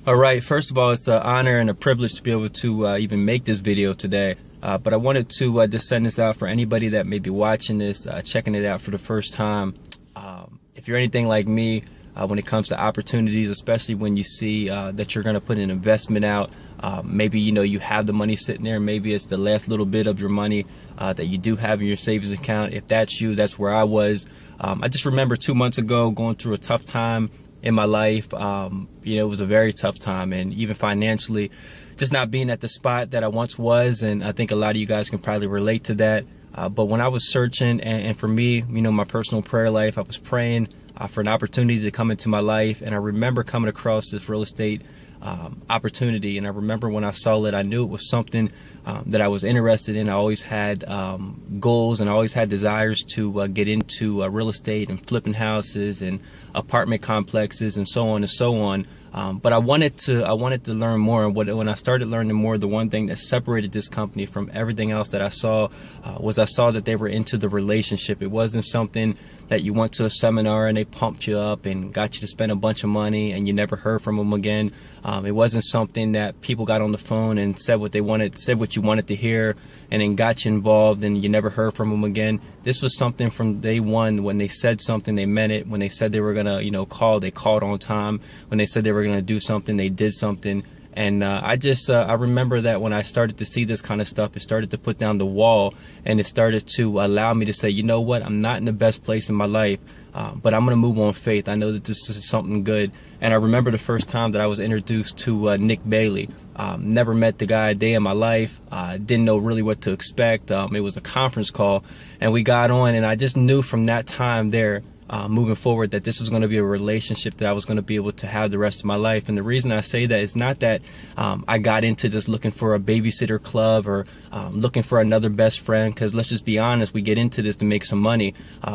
All right, first of all, it's an honor and a privilege to be able to even make this video today. But I wanted to just send this out for anybody that may be watching this, checking it out for the first time. If you're anything like me, when it comes to opportunities, especially when you see that you're going to put an investment out, maybe you have the money sitting there, maybe it's the last little bit of your money that you do have in your savings account. If that's you, that's where I was. I just remember 2 months ago going through a tough time in my life. It was a very tough time, and even financially, just not being at the spot that I once was. And I think a lot of you guys can probably relate to that. But when I was searching, and for me, my personal prayer life, I was praying for an opportunity to come into my life. And I remember coming across this real estate opportunity. And I remember when I saw it, I knew it was something that I was interested in. I always had goals, and I always had desires to get into real estate and flipping houses and apartment complexes and so on and so on. But I wanted to learn more. And when I started learning more, the one thing that separated this company from everything else that I saw was I saw that they were into the relationship. It wasn't something that you went to a seminar and they pumped you up and got you to spend a bunch of money and you never heard from them again. It wasn't something that people got on the phone and said what you wanted to hear and then got you involved and you never heard from them again. This was something from day one. When they said something, they meant it. When they said they were gonna, call, they called on time. When they said they were gonna do something, they did something. And I remember that when I started to see this kind of stuff, it started to put down the wall, and it started to allow me to say, you know what, I'm not in the best place in my life, but I'm going to move on faith. I know that this is something good. And I remember the first time that I was introduced to Nick Bailey. Never met the guy a day in my life. Didn't know really what to expect. It was a conference call, and we got on, and I just knew from that time there, moving forward, that this was going to be a relationship that I was going to be able to have the rest of my life. And the reason I say that is not that I got into just looking for a babysitter club or looking for another best friend, because let's just be honest, we get into this to make some money.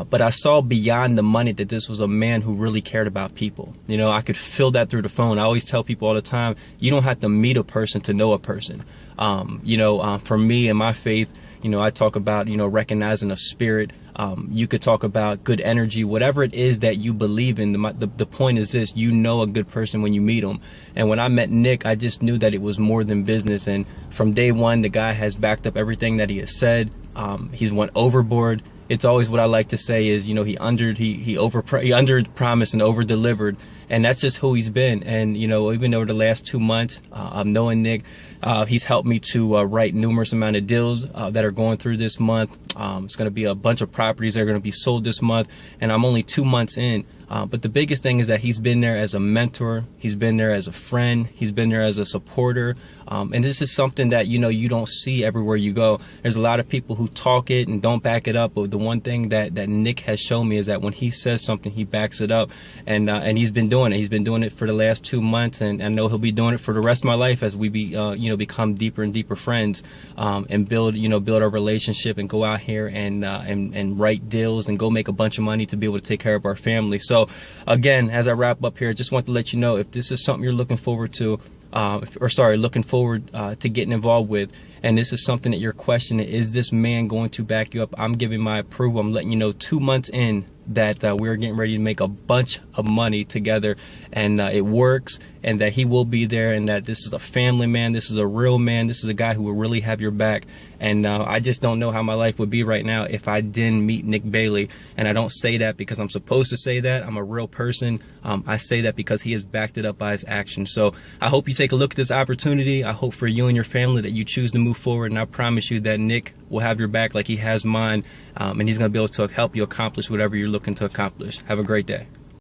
But I saw beyond the money that this was a man who really cared about people. I could feel that through the phone. I always tell people all the time, you don't have to meet a person to know a person. For me and my faith, I talk about, recognizing a spirit. You could talk about good energy, whatever it is that you believe in. The point is this: a good person when you meet them. And when I met Nick, I just knew that it was more than business. And from day one, the guy has backed up everything that he has said. He's went overboard. It's always what I like to say is, he under promised and over delivered. And that's just who he's been. And, even over the last 2 months of knowing Nick, he's helped me to write numerous amount of deals that are going through this month. It's going to be a bunch of properties that are going to be sold this month. And I'm only 2 months in. But the biggest thing is that he's been there as a mentor. He's been there as a friend. He's been there as a supporter. And this is something that, you don't see everywhere you go. There's a lot of people who talk it and don't back it up. But the one thing that Nick has shown me is that when he says something, he backs it up. And he's been doing it. He's been doing it for the last 2 months. And I know he'll be doing it for the rest of my life as we become deeper and deeper friends, and build our relationship and go out here and write deals and go make a bunch of money to be able to take care of our family. So again, as I wrap up here, just want to let you know, if this is something you're looking forward to, looking forward to getting involved with, and this is something that you're questioning, is this man going to back you up? I'm giving my approval. I'm letting you know 2 months in that we're getting ready to make a bunch of money together, and it works, and that he will be there, and that this is a family man. This is a real man. This is a guy who will really have your back. And I just don't know how my life would be right now if I didn't meet Nick Bailey. And I don't say that because I'm supposed to say that. I'm a real person. I say that because he has backed it up by his actions. So I hope you take a look at this opportunity. I hope for you and your family that you choose to move forward. And I promise you that Nick will have your back like he has mine. And he's going to be able to help you accomplish whatever you're looking to accomplish. Have a great day.